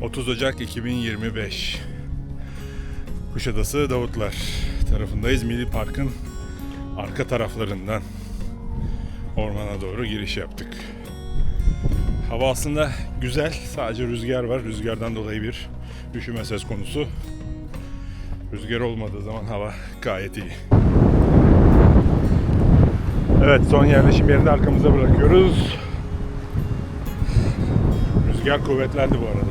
30 Ocak 2025 Kuşadası Davutlar tarafındayız. Milli Park'ın arka taraflarından ormana doğru giriş yaptık. Hava aslında güzel, sadece rüzgar var. Rüzgardan dolayı bir üşüme söz konusu. Rüzgar olmadığı zaman hava gayet iyi. Evet, son yerleşim yerini arkamıza bırakıyoruz. Rüzgar kuvvetlendi bu arada.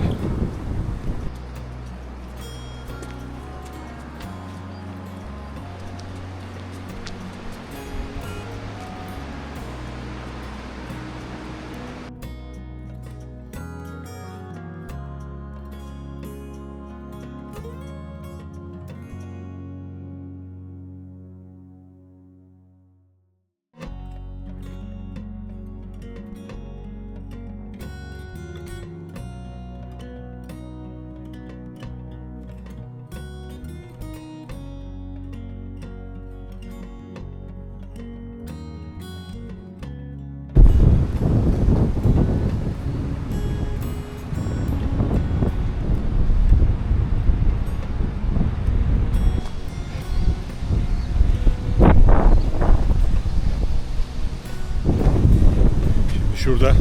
Şurada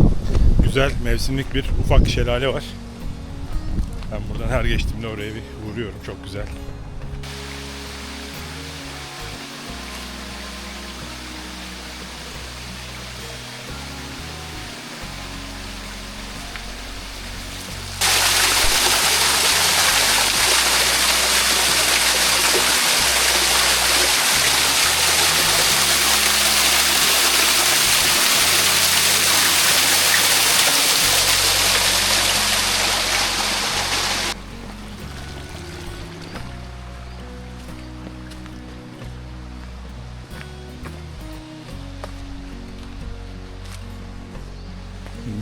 güzel mevsimlik bir ufak şelale var. Ben buradan her geçtiğimde oraya bir vuruyorum. Çok güzel.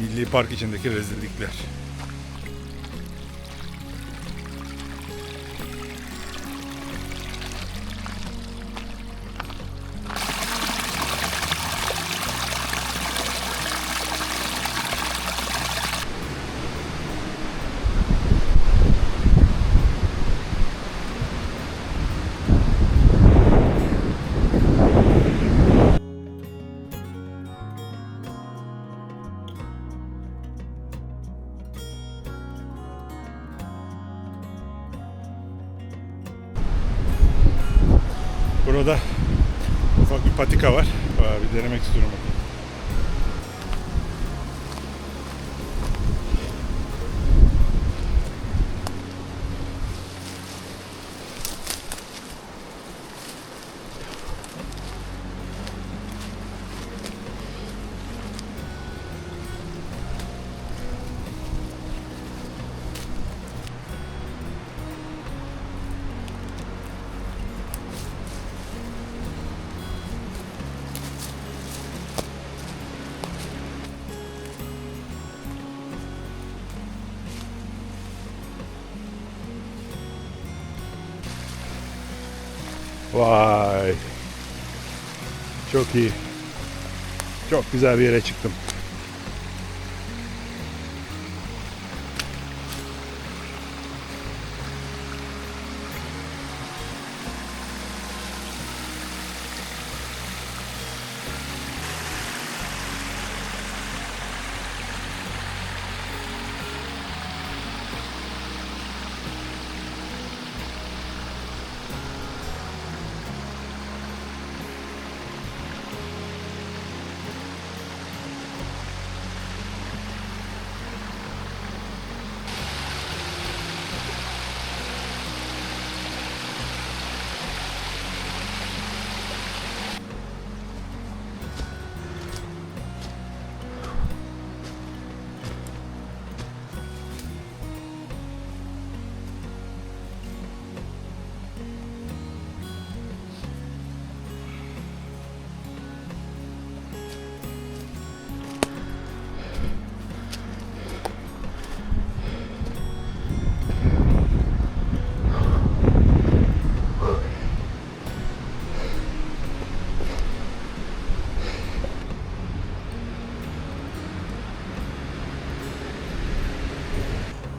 Milli Park içindeki rezillikler. Burada ufak bir patika var. Bir denemek istiyorum. Vay. Çok iyi. Çok güzel bir yere çıktım.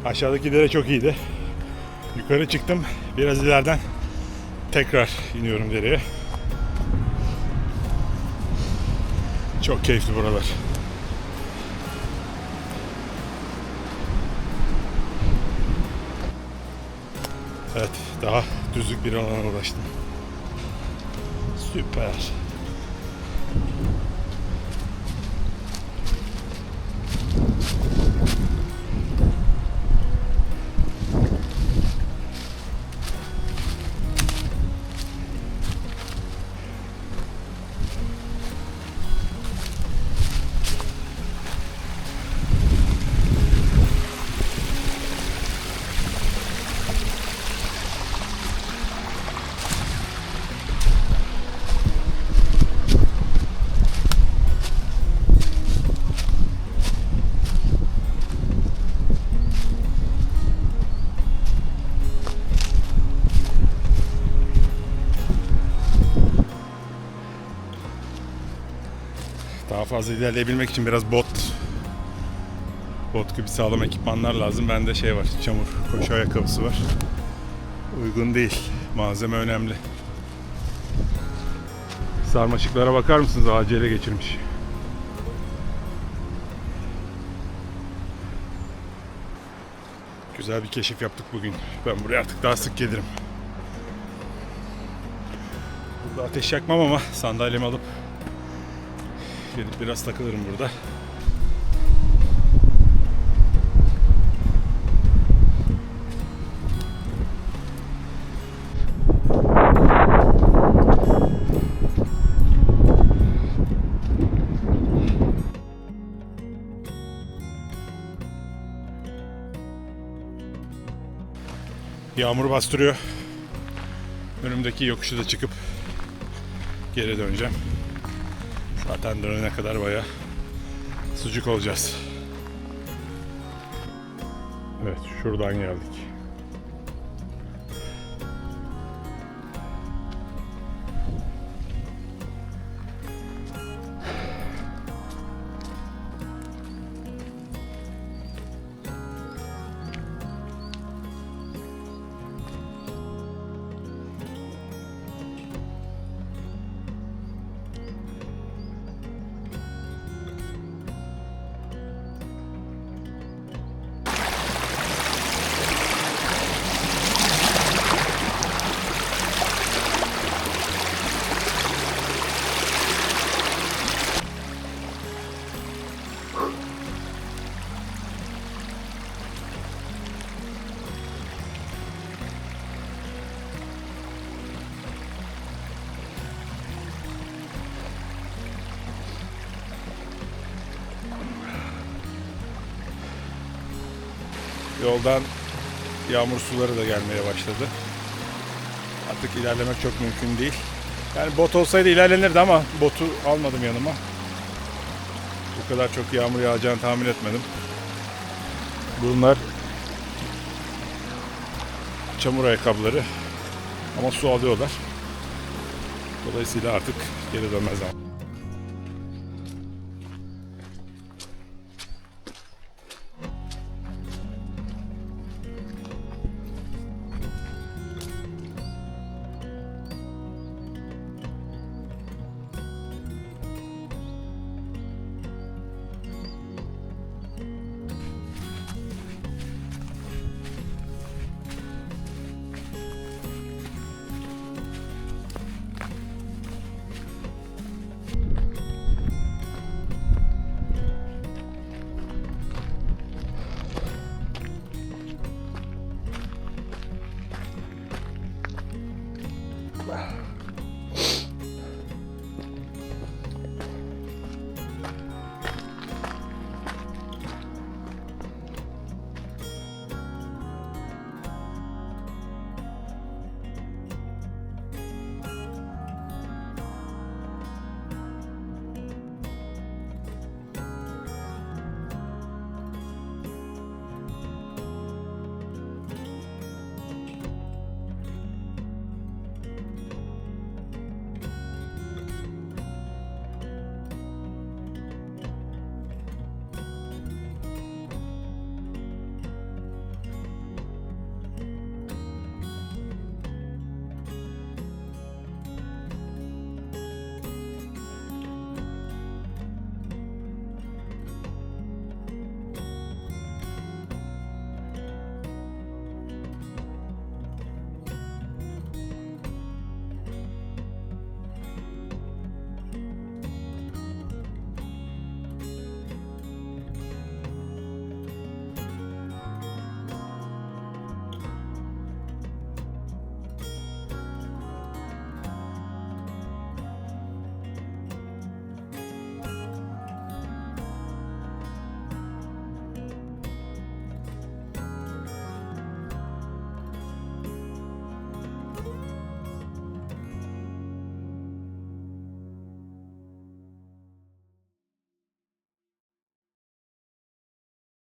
Aşağıdaki dere çok iyiydi. Yukarı çıktım. Biraz ileriden tekrar iniyorum dereye. Çok keyifli buralar. Evet, daha düzlük bir alana ulaştım. Süper. Daha fazla ilerleyebilmek için biraz bot gibi sağlam ekipmanlar lazım. Bende şey var, çamur koşu ayakkabısı var. Uygun değil. Malzeme önemli. Sarmaşıklara bakar mısınız? Acele geçirmiş. Güzel bir keşif yaptık bugün. Ben buraya artık daha sık gelirim. Burada ateş yakmam ama sandalyemi alıp gelip biraz takılırım burada. Yağmur bastırıyor. Önümdeki yokuşu da çıkıp geri döneceğim. Zaten dönene kadar bayağı sucuk olacağız. Evet, şuradan geldik. Yoldan yağmur suları da gelmeye başladı. Artık ilerlemek çok mümkün değil. Yani bot olsaydı ilerlenirdi ama botu almadım yanıma. Bu kadar çok yağmur yağacağını tahmin etmedim. Bunlar çamur ayakkabıları ama su alıyorlar. Dolayısıyla artık geri dönmez zaman.